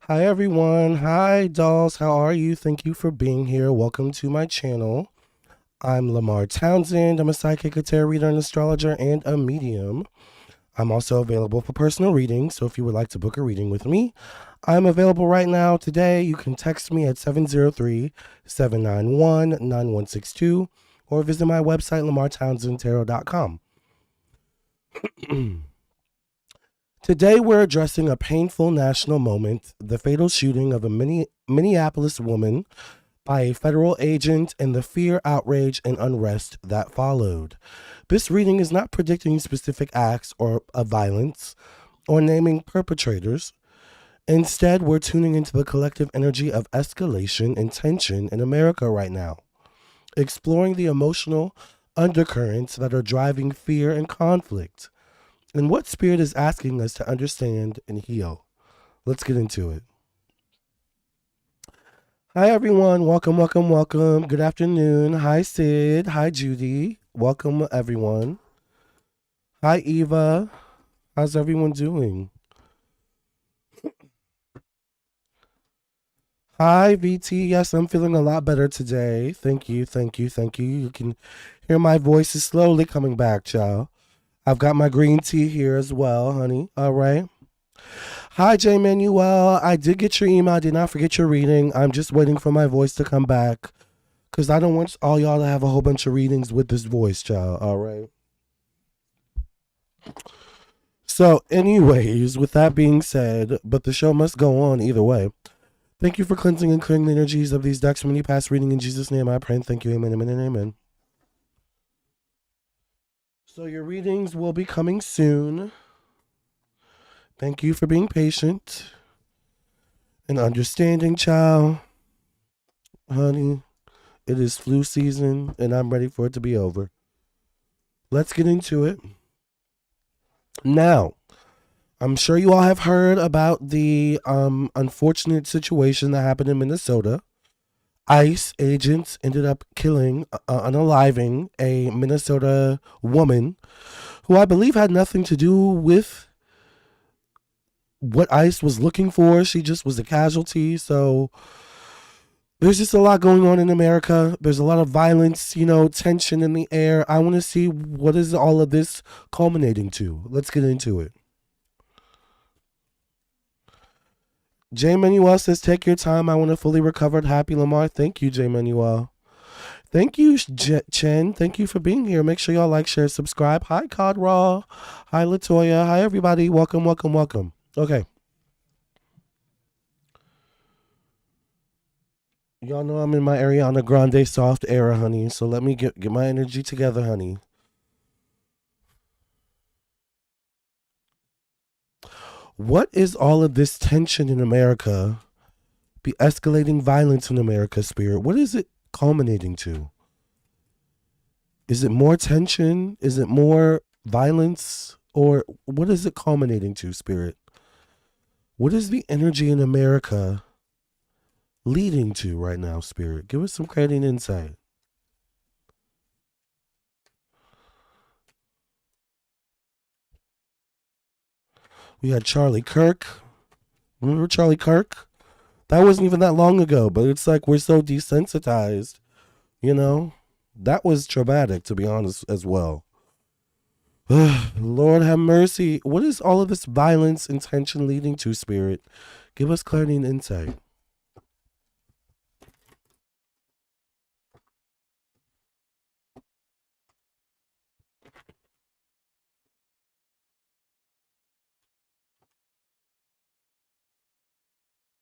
Hi everyone. Hi dolls. How are you? Thank you for being here. Welcome to my channel. I'm Lamarr Townsend. I'm a psychic, a tarot reader, an astrologer, and a medium. I'm also available for personal readings, so if you would like to book a reading with me, I'm available right now. Today, you can text me at 703-791-9162 or visit my website, lamartownsendtarot.com. Today, we're addressing a painful national moment, the fatal shooting of a Minneapolis woman by a federal agent and the fear, outrage, and unrest that followed. This reading is not predicting specific acts of violence or naming perpetrators. Instead, we're tuning into the collective energy of escalation and tension in America right now, exploring the emotional undercurrents that are driving fear and conflict, and what Spirit is asking us to understand and heal. Let's get into it. Hi, everyone. Welcome, welcome, welcome. Good afternoon. Hi, Sid. Hi, Judy. Welcome, everyone. Hi, Eva. How's everyone doing? Hi, VT. Yes, I'm feeling a lot better today. Thank you, thank you, thank you. You can hear my voice is slowly coming back, child. I've got my green tea here as well, honey. All right. Hi, J Manuel. I did get your email. I did not forget your reading. I'm just waiting for my voice to come back because I don't want all y'all to have a whole bunch of readings with this voice, child. All right. So, anyways, with that being said, but the show must go on either way. Thank you for cleansing and clearing the energies of these decks from any past reading. In Jesus' name I pray and thank you. Amen, amen, and amen. So, your readings will be coming soon. Thank you for being patient and understanding, child. Honey, it is flu season and I'm ready for it to be over. Let's get into it. Now, I'm sure you all have heard about the unfortunate situation that happened in Minnesota. ICE agents ended up killing, unaliving a Minnesota woman who I believe had nothing to do with what ICE was looking for. She just was a casualty. So there's just a lot going on in America. There's a lot of violence, tension in the air. I want to see what is all of this culminating to. Let's get into it. J Manuel says, take your time. I want to fully recovered. Happy Lamarr. Thank you, J Manuel. Thank you, Chen. Thank you for being here. Make sure y'all like, share, subscribe. Hi, Cod Raw. Hi, Latoya. Hi, everybody. Welcome, welcome, welcome. Okay. Y'all know I'm in my Ariana Grande soft era, honey. So let me get my energy together, honey. What is all of this tension in America? Be escalating violence in America, Spirit. What is it culminating to? Is it more tension? Is it more violence? Or what is it culminating to, Spirit? What is the energy in America leading to right now, Spirit? Give us some credit and insight. We had Charlie Kirk. Remember Charlie Kirk? That wasn't even that long ago, but it's like we're so desensitized, That was traumatic, to be honest, as well. Lord have mercy. What is all of this violence and tension leading to, Spirit? Give us clarity and insight.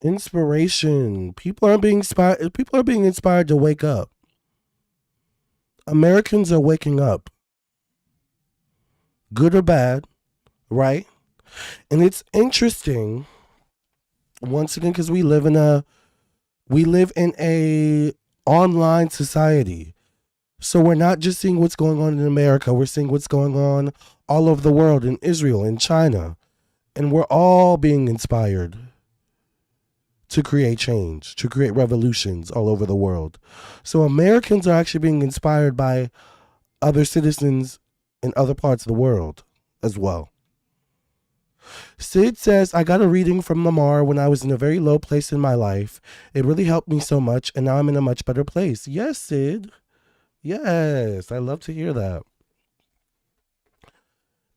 Inspiration. People are being inspired. People are being inspired to wake up. Americans are waking up. Good or bad, right? And it's interesting, once again, because we live in a online society. So we're not just seeing what's going on in America, we're seeing what's going on all over the world, in Israel, in China. And we're all being inspired to create change, to create revolutions all over the world. So Americans are actually being inspired by other citizens in other parts of the world as well. Sid says, I got a reading from Lamarr when I was in a very low place in my life. It really helped me so much, and now I'm in a much better place. Yes, Sid. Yes, I love to hear that.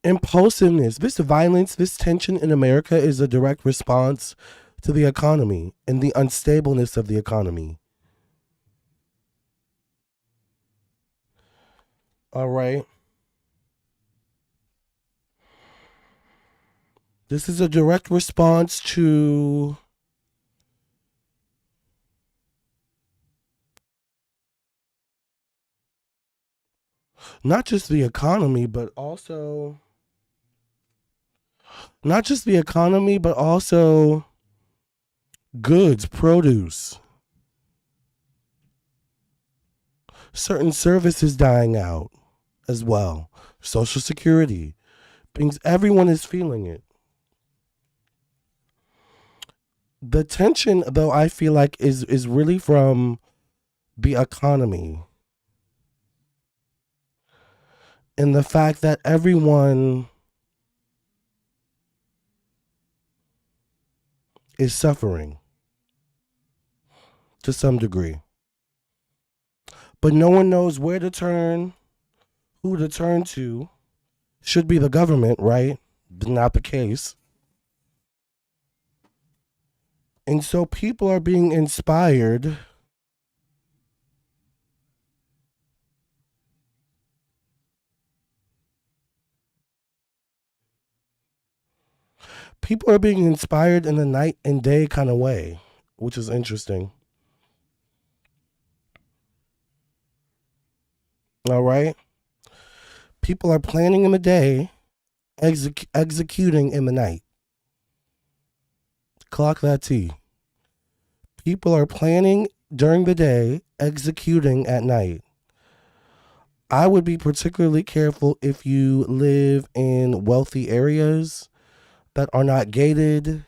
Impulsiveness. This violence, this tension in America is a direct response to the economy and the unstableness of the economy. All right. This is a direct response to not just the economy, but also not just the economy, but also goods, produce, certain services dying out as well. Social Security, things, everyone is feeling it. The tension, though, I feel like is really from the economy and the fact that everyone is suffering to some degree. But no one knows where to turn, who to turn to. Should be the government, right? But not the case. And so people are being inspired. People are being inspired in a night and day kind of way, which is interesting. All right. People are planning in the day, executing in the night. Clock that T. People are planning during the day, executing at night. I would be particularly careful if you live in wealthy areas that are not gated,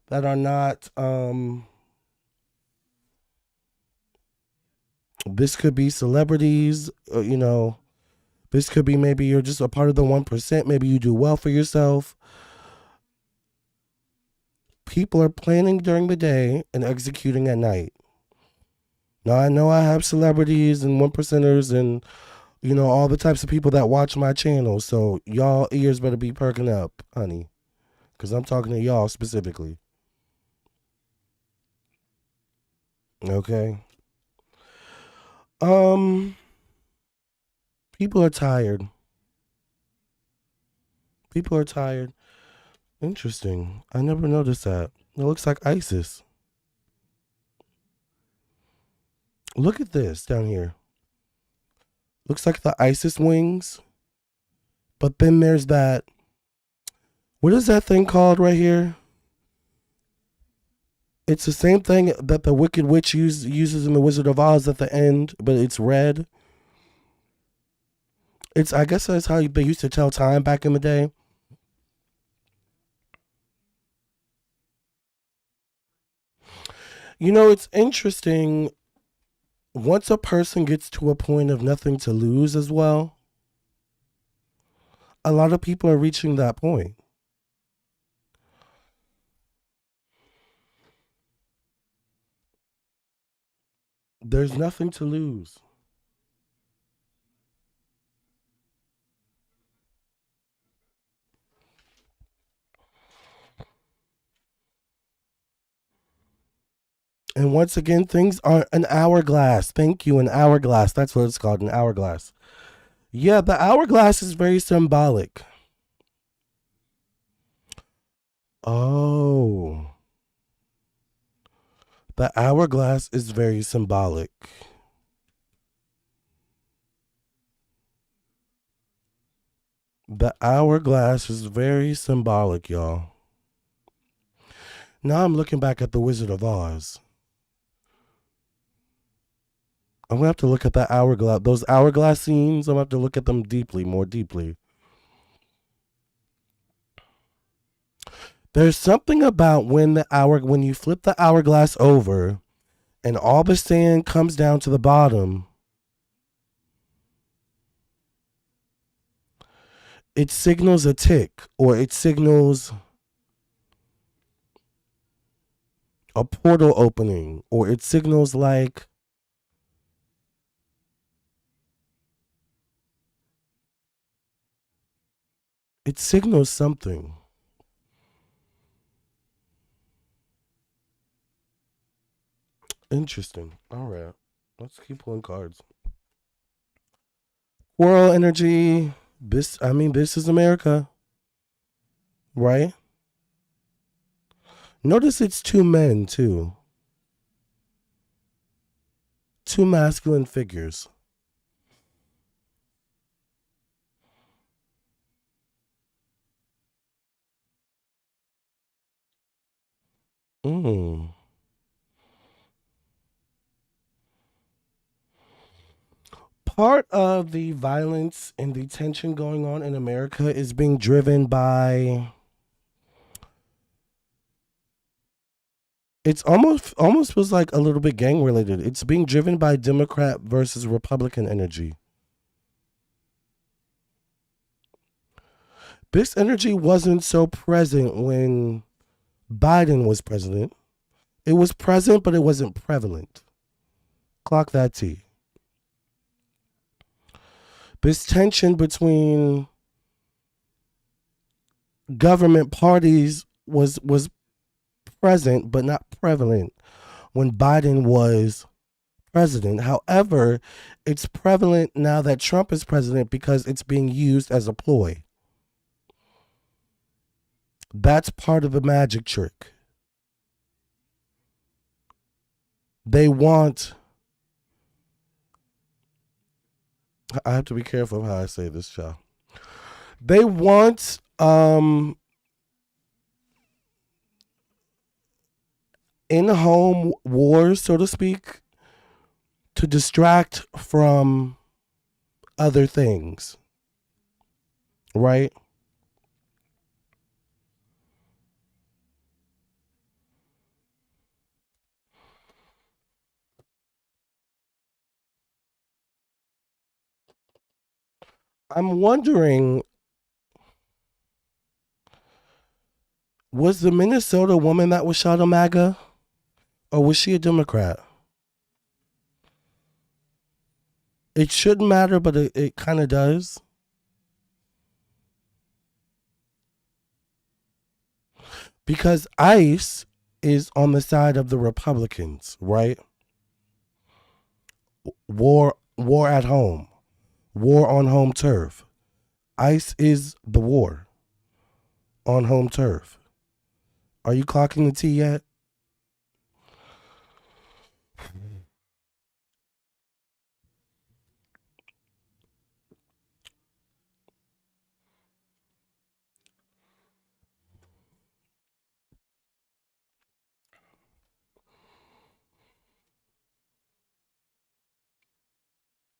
that are not. This could be celebrities, This could be maybe you're just a part of the 1%. Maybe you do well for yourself. People are planning during the day and executing at night. Now, I know I have celebrities and 1%ers and, all the types of people that watch my channel. So y'all ears better be perking up, honey. Because I'm talking to y'all specifically. Okay. Um, People are tired. People are tired. Interesting. I never noticed that. It looks like ISIS. Look at this down here. Looks like the ISIS wings. But then there's that. What is that thing called right here? It's the same thing that the Wicked Witch uses in the Wizard of Oz at the end, but it's red. I guess that's how they used to tell time back in the day. It's interesting. Once a person gets to a point of nothing to lose as well, a lot of people are reaching that point. There's nothing to lose. And once again, things are an hourglass. Thank you, an hourglass. That's what it's called, an hourglass. Yeah, the hourglass is very symbolic. Oh, the hourglass is very symbolic. The hourglass is very symbolic, y'all. Now I'm looking back at the Wizard of Oz. I'm gonna have to look at that hourglass. Those hourglass scenes. I'm gonna have to look at them deeply, more deeply. There's something about when you flip the hourglass over, and all the sand comes down to the bottom. it signals a tick, or it signals a portal opening, or it signals like it signals something. Interesting. All right. Let's keep pulling cards. World energy. This is America, right? Notice it's two men too. Two masculine figures. Mm. Part of the violence and the tension going on in America is being driven by, it's almost feels like a little bit gang related. It's being driven by Democrat versus Republican energy. This energy wasn't so present when Biden was president. It was present, but it wasn't prevalent. Clock that T. This tension between government parties was present but not prevalent when Biden was president. However, it's prevalent now that Trump is president because it's being used as a ploy. That's part of the magic trick. They want, I have to be careful of how I say this, child. They want in-home wars, so to speak, to distract from other things, right? I'm wondering, was the Minnesota woman that was shot a MAGA, or was she a Democrat? It shouldn't matter, but it kind of does. Because ICE is on the side of the Republicans, right? War at home, war on home turf. ICE is the war on home turf. Are you clocking the T yet?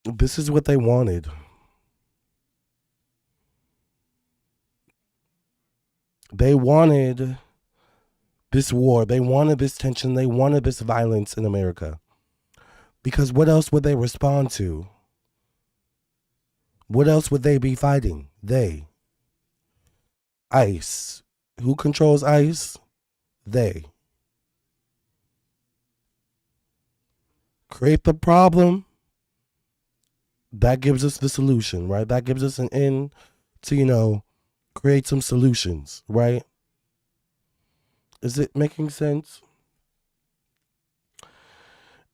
This is what they wanted. They wanted this war. They wanted this tension. They wanted this violence in America. Because what else would they respond to? What else would they be fighting? They. ICE. Who controls ICE? They. Create the problem. That gives us the solution, right? That gives us an end to, create some solutions, right? Is it making sense?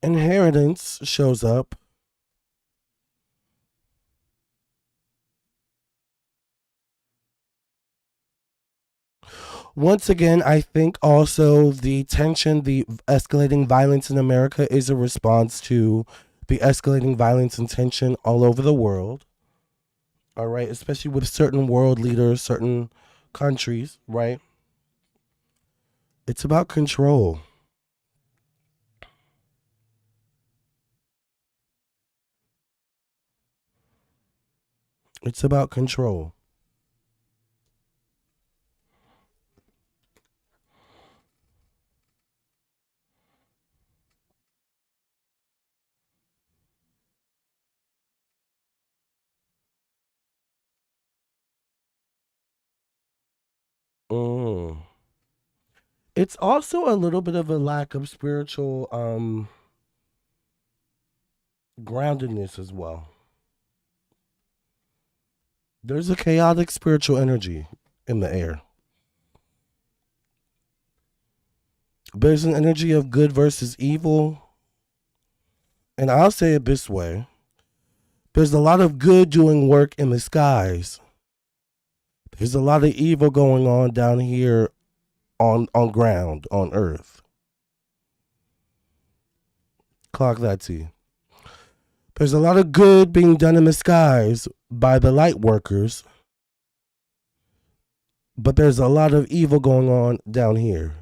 Inheritance shows up. Once again, I think also the tension, the escalating violence in America is a response to the escalating violence and tension all over the world. All right, especially with certain world leaders, certain countries, right? It's about control. It's about control. Mm. It's also a little bit of a lack of spiritual groundedness as well. There's a chaotic spiritual energy in the air. There's an energy of good versus evil. And I'll say it this way: there's a lot of good doing work in the skies. There's a lot of evil going on down here on ground, on earth. Clock that T. There's a lot of good being done in the skies by the light workers, but there's a lot of evil going on down here.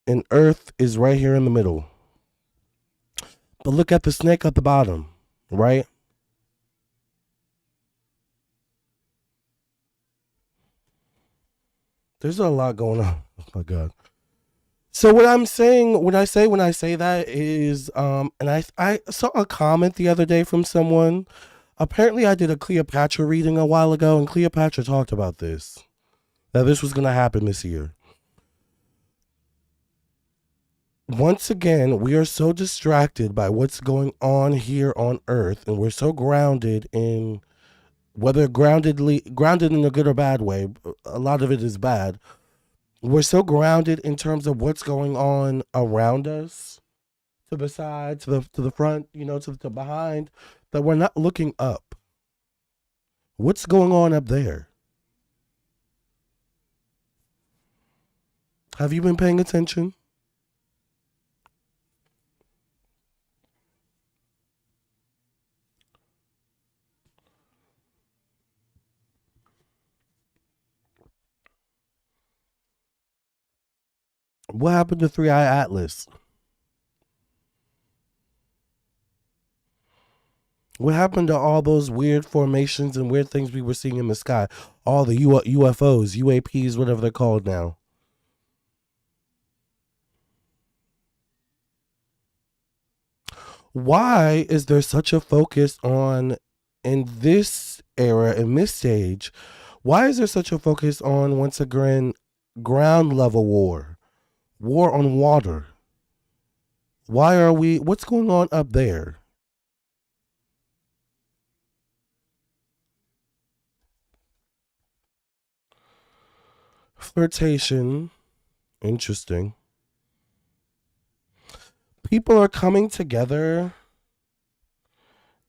And earth is right here in the middle. But look at the snake at the bottom, right? There's a lot going on. Oh my god. So what I'm saying, when I say that is, and I saw a comment the other day from someone. Apparently, I did a Cleopatra reading a while ago, and Cleopatra talked about this, that this was going to happen this year. Once again, we are so distracted by what's going on here on Earth, and we're so grounded in, whether grounded in a good or bad way. A lot of it is bad. We're so grounded in terms of what's going on around us, to the side, to the front, to the behind, that we're not looking up. What's going on up there? Have you been paying attention? What happened to Three Eye Atlas? What happened to all those weird formations and weird things we were seeing in the sky? All the UFOs, UAPs, whatever they're called now. Why is there such a focus on, in this era, in this stage, why is there such a focus on, once again, ground level war on water? What's going on up there? Flirtation. Interesting. People are coming together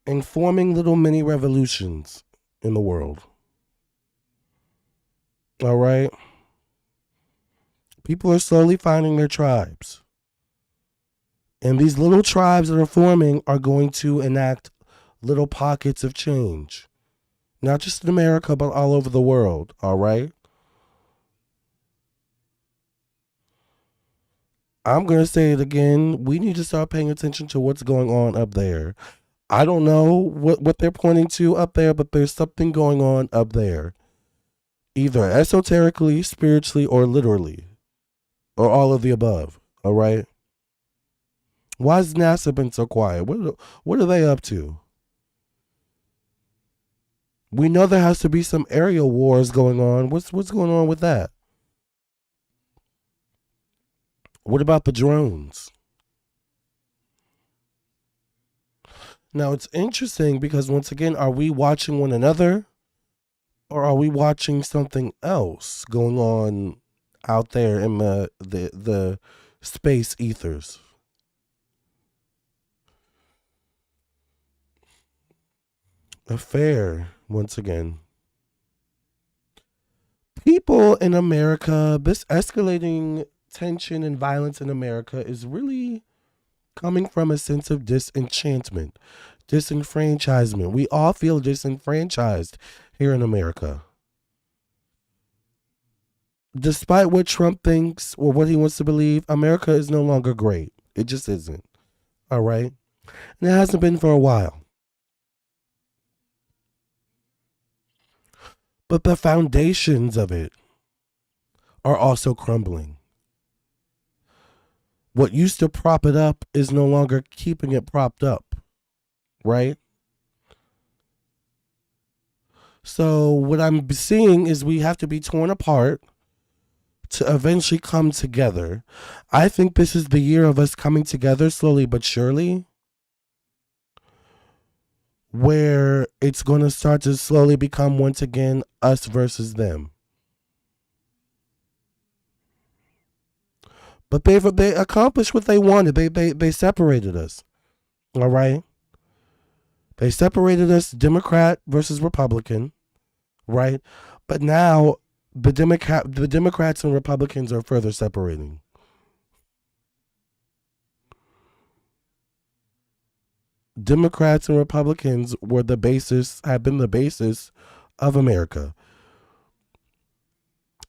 and forming little mini revolutions in the world. All right? People are slowly finding their tribes. And these little tribes that are forming are going to enact little pockets of change. Not just in America, but all over the world. All right? I'm going to say it again. We need to start paying attention to what's going on up there. I don't know what they're pointing to up there, but there's something going on up there. Either esoterically, spiritually, or literally. Or all of the above. All right? Why has NASA been so quiet? What are they up to? We know there has to be some aerial wars going on. What's going on with that? What about the drones? Now it's interesting because, once again, are we watching one another, or are we watching something else going on out there in the space ethers? Affair, once again. People in America, this escalating tension and violence in America is really coming from a sense of disenchantment, disenfranchisement. We all feel disenfranchised here in America. Despite what Trump thinks or what he wants to believe, America is no longer great. It just isn't. All right? And it hasn't been for a while. But the foundations of it are also crumbling. What used to prop it up is no longer keeping it propped up, right? So what I'm seeing is we have to be torn apart to eventually come together. I think this is the year of us coming together slowly but surely, where it's going to start to slowly become once again us versus them. But they accomplished what they wanted. They separated us. All right. They separated us, Democrat versus Republican, right? But now the Democrats and Republicans are further separating. Democrats and Republicans were the basis, have been the basis of America.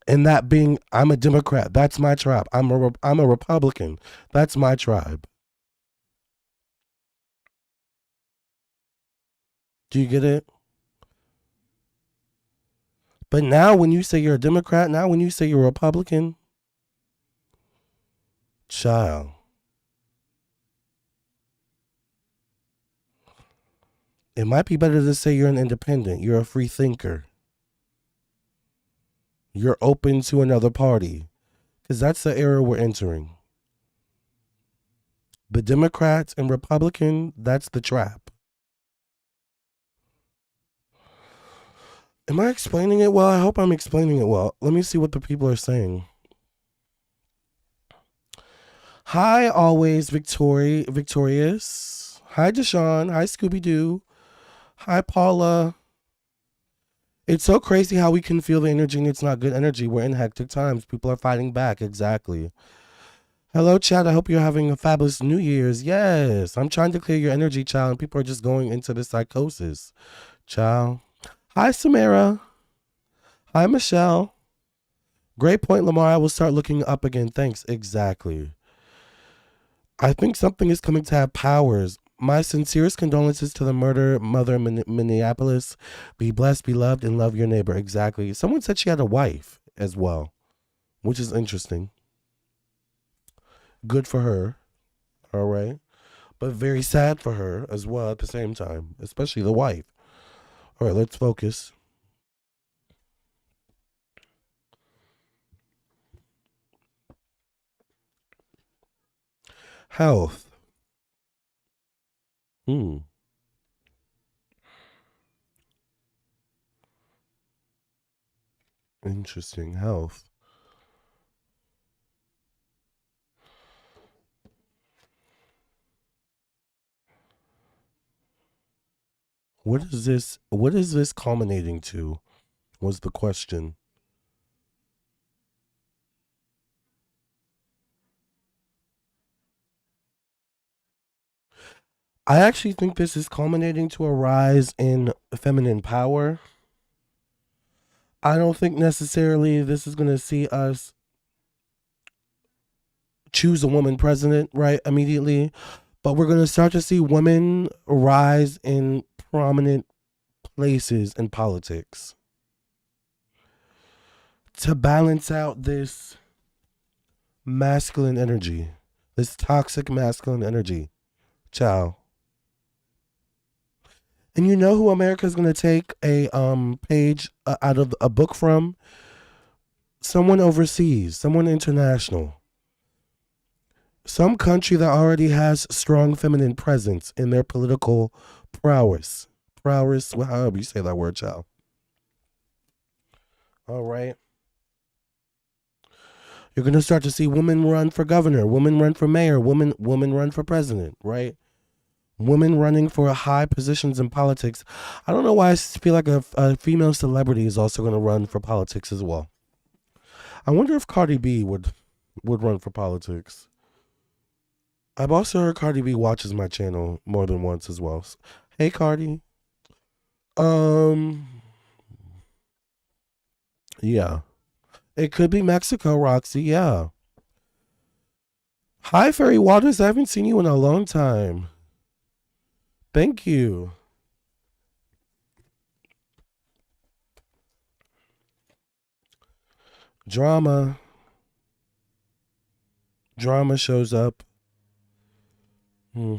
And that being, I'm a Democrat, that's my tribe. I'm a Republican, that's my tribe. Do you get it? But now, when you say you're a Democrat, now when you say you're a Republican, child, it might be better to say you're an independent. You're a free thinker. You're open to another party. Because that's the era we're entering. The Democrats and Republican, that's the trap. Am I explaining it well? I hope I'm explaining it well. Let me see what the people are saying. Hi, always victorious. Hi, Deshaun. Hi, Scooby Doo. Hi, Paula. It's so crazy how we can feel the energy and it's not good energy. We're in hectic times. People are fighting back. Exactly. Hello, Chad. I hope you're having a fabulous New Year's. Yes. I'm trying to clear your energy, child, and people are just going into the psychosis. Child. Hi, Samara. Hi, Michelle. Great point, Lamarr. I will start looking up again. Thanks. Exactly. I think something is coming to have powers. My sincerest condolences to the murder mother in Minneapolis. Be blessed, be loved, and love your neighbor. Exactly. Someone said she had a wife as well, which is interesting. Good for her. All right. But very sad for her as well at the same time, especially the wife. All right, let's focus. Health. Hmm. Interesting. Health. What is this culminating to? Was the question. I actually think this is culminating to a rise in feminine power. I don't think necessarily this is going to see us choose a woman president, right, immediately, but we're going to start to see women rise in prominent places in politics to balance out this masculine energy, this toxic masculine energy. Ciao. And you know who America is going to take a page out of a book from? Someone overseas, someone international. Some country that already has strong feminine presence in their political prowess. Prowess, however you say that word, child. All right. You're going to start to see women run for governor, women run for mayor, women run for president, right? Women running for high positions in politics. I don't know why I feel like a female celebrity is also going to run for politics as well. I wonder if Cardi B would run for politics. I've also heard Cardi B watches my channel more than once as well. Hey, Cardi. Um, yeah. It could be Mexico, Roxy. Yeah. Hi, Fairy Waters. I haven't seen you in a long time. Thank you. Drama. Drama shows up. Hmm.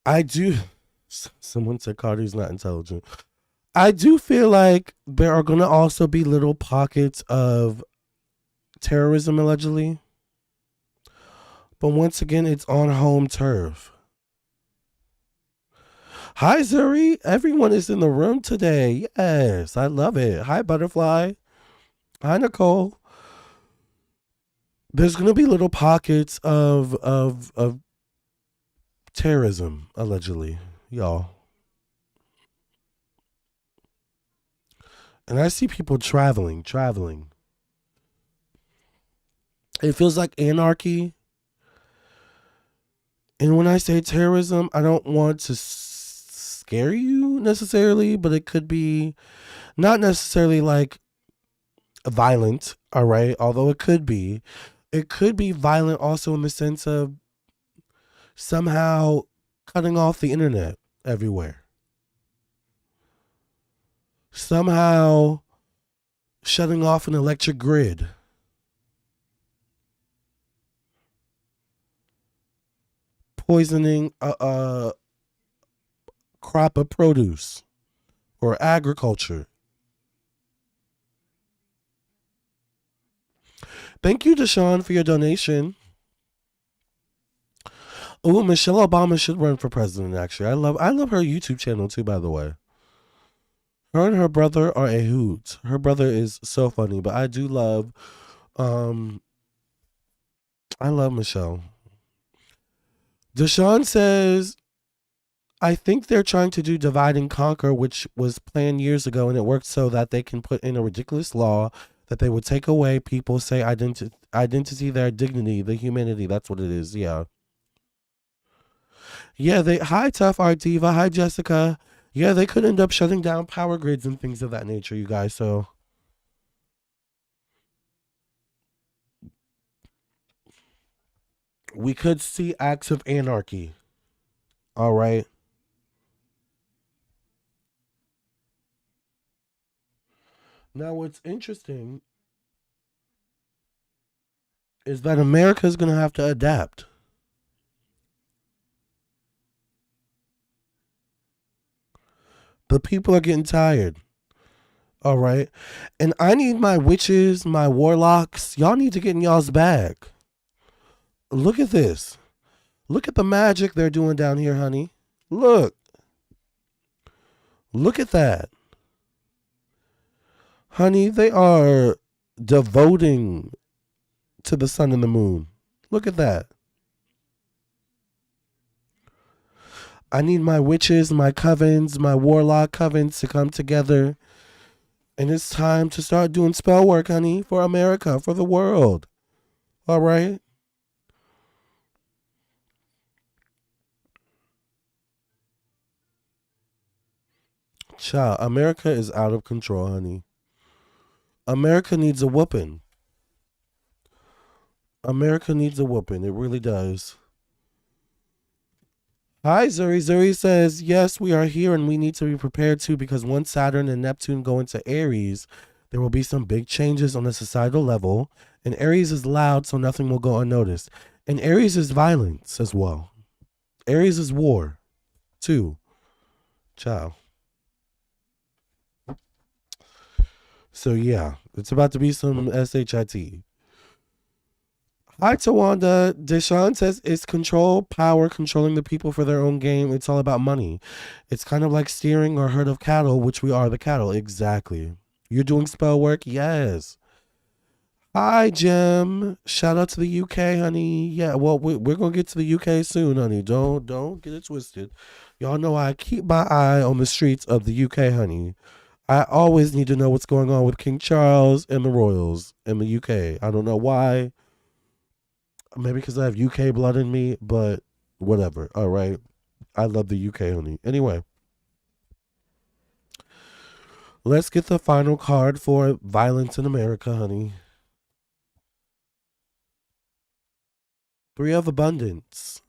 I do. Someone said Cardi's not intelligent. I do feel like there are going to also be little pockets of terrorism allegedly. But once again, it's on home turf. Hi, Zuri. Everyone is in the room today. Yes, I love it. Hi, Butterfly. Hi, Nicole. There's going to be little pockets of terrorism, allegedly, y'all. And I see people traveling. It feels like anarchy. And when I say terrorism, I don't want to scare you necessarily, but it could be not necessarily like violent, all right? Although it could be. It could be violent also in the sense of somehow cutting off the internet everywhere. Somehow shutting off an electric grid. Poisoning a crop of produce or agriculture. Thank you, Deshaun, for your donation. Oh, Michelle Obama should run for president. Actually, I love her YouTube channel too. By the way, her and her brother are a hoot. Her brother is so funny, but I do love, um, I love Michelle. Deshaun says, I think they're trying to do divide and conquer, which was planned years ago, and it worked so that they can put in a ridiculous law that they would take away people's say identity, their dignity, the humanity. That's what it is. Yeah. Yeah, they hi Tough Art Diva, hi Jessica. Yeah, they could end up shutting down power grids and things of that nature, you guys. So we could see acts of anarchy. All right. Now what's interesting is that America is gonna have to adapt. The people are getting tired. All right. And I need my witches, my warlocks. Y'all need to get in y'all's bag. Look at this. Look at the magic they're doing down here, honey. Look. Look at that. Honey, they are devoting to the sun and the moon. Look at that. I need my witches, my covens, my warlock covens to come together. And it's time to start doing spell work, honey, for America, for the world. All right? Child, America is out of control, honey. America needs a whooping. America needs a whooping. It really does. Hi, Zuri. Zuri says, yes, we are here and we need to be prepared too because once Saturn and Neptune go into Aries, there will be some big changes on a societal level. And Aries is loud, so nothing will go unnoticed. And Aries is violence as well. Aries is war, too. Ciao. So, yeah, it's about to be some SHIT. Hi, Tawanda. Deshaun says it's control, power, controlling the people for their own game. It's all about money. It's kind of like steering or herd of cattle, which we are the cattle. Exactly. You're doing spell work? Yes. Hi, Jim. Shout out to the UK, honey. Yeah, well, we're gonna get to the UK soon, honey. Don't get it twisted. Y'all know I keep my eye on the streets of the UK, honey. I always need to know what's going on with King Charles and the royals in the UK. I don't know why. Maybe because I have UK blood in me, but whatever. All right. I love the UK, honey. Anyway, let's get the final card for violence in America, honey. Three of Abundance.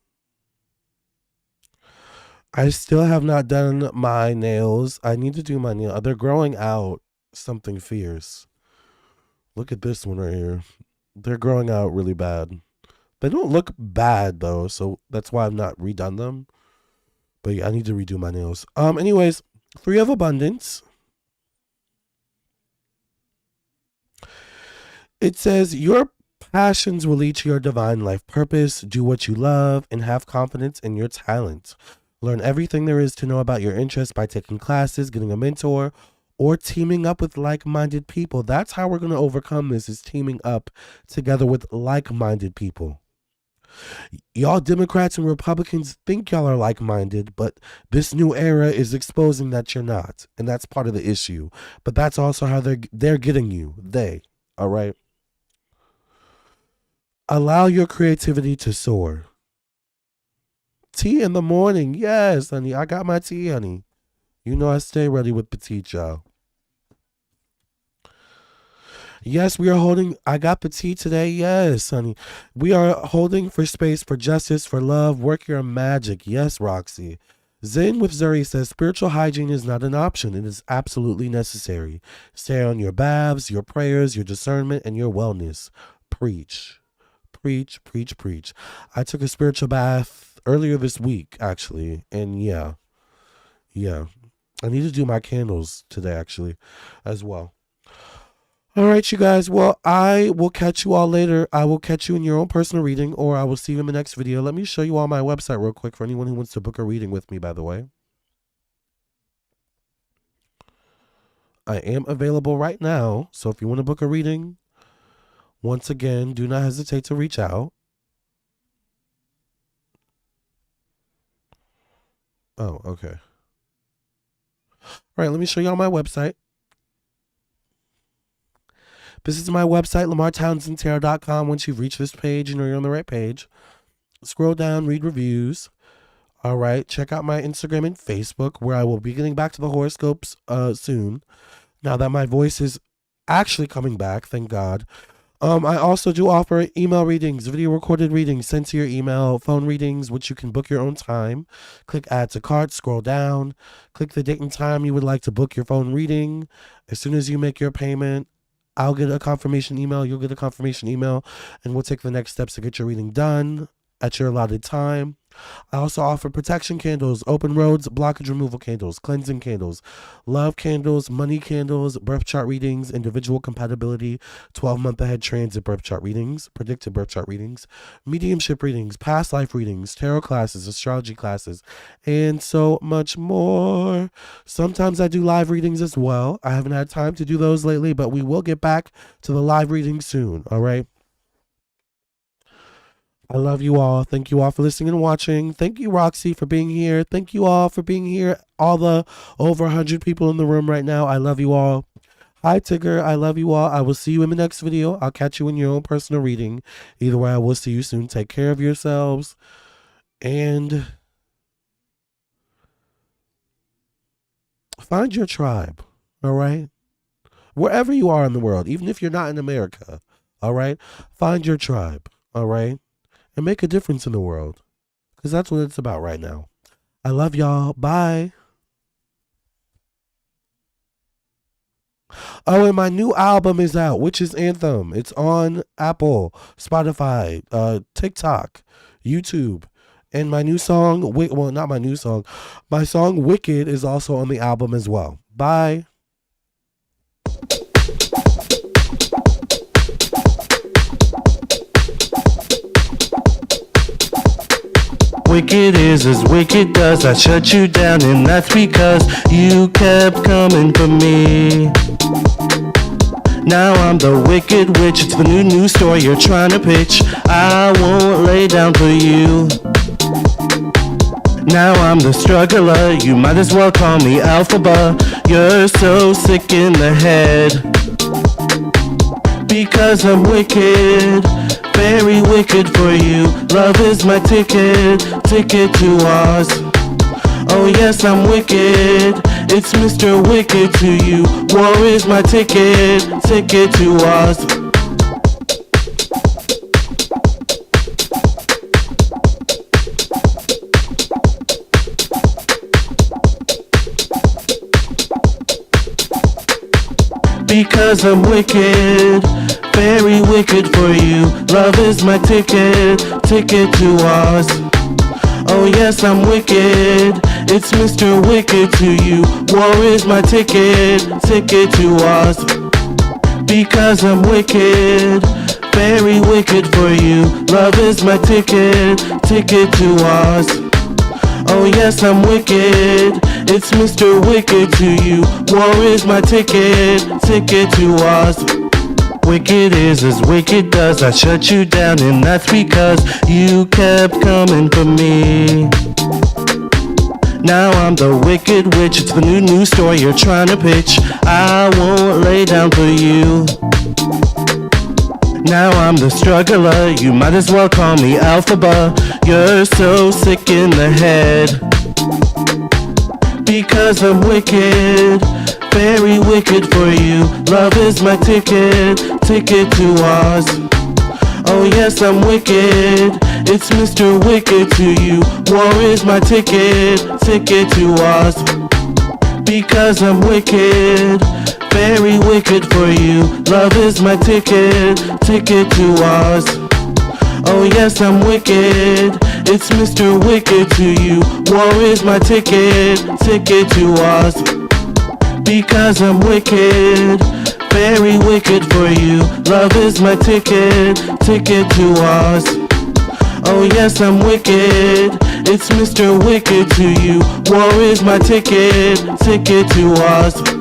I still have not done my nails. I need to do my nails. They're growing out something fierce. Look at this one right here. They're growing out really bad. They don't look bad though, so that's why I've not redone them. But yeah, I need to redo my nails. Anyways, 3 of abundance. It says your passions will lead to your divine life purpose. Do what you love and have confidence in your talent. Learn everything there is to know about your interests by taking classes, getting a mentor, or teaming up with like-minded people. That's how we're going to overcome this, is teaming up together with like-minded people. Y'all Democrats and Republicans think y'all are like-minded, but this new era is exposing that you're not. And that's part of the issue. But that's also how they're getting you. All right? Allow your creativity to soar. Tea in the morning. Yes, honey. I got my tea, honey. You know I stay ready with petite, y'all. Yes, we are holding. I got petite today. Yes, honey. We are holding for space for justice, for love. Work your magic. Yes, Roxy. Zen with Zuri says spiritual hygiene is not an option. It is absolutely necessary. Stay on your baths, your prayers, your discernment, and your wellness. Preach. Preach, preach, preach. I took a spiritual bath earlier this week, actually. And yeah. I need to do my candles today, actually, as well. All right, you guys. Well, I will catch you all later. I will catch you in your own personal reading, or I will see you in the next video. Let me show you all my website real quick for anyone who wants to book a reading with me, by the way. I am available right now. So if you want to book a reading, once again, do not hesitate to reach out. Oh, okay. All right, let me show you all my website. This is my website, LamarrTownsendTarot.com. Once you've reached this page, you know you're on the right page. Scroll down, read reviews. All right, check out my Instagram and Facebook, where I will be getting back to the horoscopes soon. Now that my voice is actually coming back, thank God. I also do offer email readings, video recorded readings sent to your email, phone readings, which you can book your own time. Click add to cart, scroll down, click the date and time you would like to book your phone reading. As soon as you make your payment, I'll get a confirmation email, you'll get a confirmation email, and we'll take the next steps to get your reading done at your allotted time. I also offer protection candles, open roads, blockage removal candles, cleansing candles, love candles, money candles, birth chart readings, individual compatibility, 12-month ahead transit birth chart readings, predicted birth chart readings, mediumship readings, past life readings, tarot classes, astrology classes, and so much more. Sometimes I do live readings as well. I haven't had time to do those lately, but we will get back to the live readings soon, all right? I love you all. Thank you all for listening and watching. Thank you, Roxy, for being here. Thank you all for being here. All the over 100 people in the room right now. I love you all. Hi, Tigger. I love you all. I will see you in the next video. I'll catch you in your own personal reading. Either way, I will see you soon. Take care of yourselves. And find your tribe. All right? Wherever you are in the world, even if you're not in America. All right? Find your tribe. All right? And make a difference in the world, because that's what it's about right now. I love y'all. Bye. Oh, and my new album is out, which is Anthem. It's on Apple, Spotify, TikTok, YouTube. And my new song, well, not my new song, my song Wicked is also on the album as well. Bye. Wicked is as wicked does. I shut you down, and that's because you kept coming for me. Now I'm the wicked witch. It's the new story you're trying to pitch. I won't lay down for you. Now I'm the struggler. You might as well call me Alphaba. You're so sick in the head, because I'm wicked, very wicked for you. Love is my ticket to Oz. Oh yes, I'm wicked, it's Mr. Wicked to you. War is my ticket to Oz. Because I'm wicked, very wicked for you. Love is my ticket to Oz. Oh yes, I'm wicked, It's Mr. Wicked to you. War is my ticket, ticket to us. Because I'm wicked, very wicked for you. Love is my ticket, ticket to us. Oh yes, I'm wicked. It's Mr. Wicked to you. War is my ticket, ticket to us. Wicked is as wicked does. I shut you down, and that's because you kept coming for me. Now I'm the wicked witch. It's the new story you're trying to pitch. I won't lay down for you. Now I'm the struggler. You might as well call me Alphaba. You're so sick in the head. Because I'm wicked, very wicked for you. Love is my ticket, ticket to us. Oh yes, I'm wicked. It's Mr. Wicked to you. War is my ticket, ticket to us. Because I'm wicked, very wicked for you. Love is my ticket, ticket to us. Oh yes, I'm wicked. It's Mr. Wicked to you. War is my ticket, ticket to us. Because I'm wicked, very wicked for you. Love is my ticket, ticket to us. Oh yes, I'm wicked. It's Mr. Wicked to you. War is my ticket, ticket to us.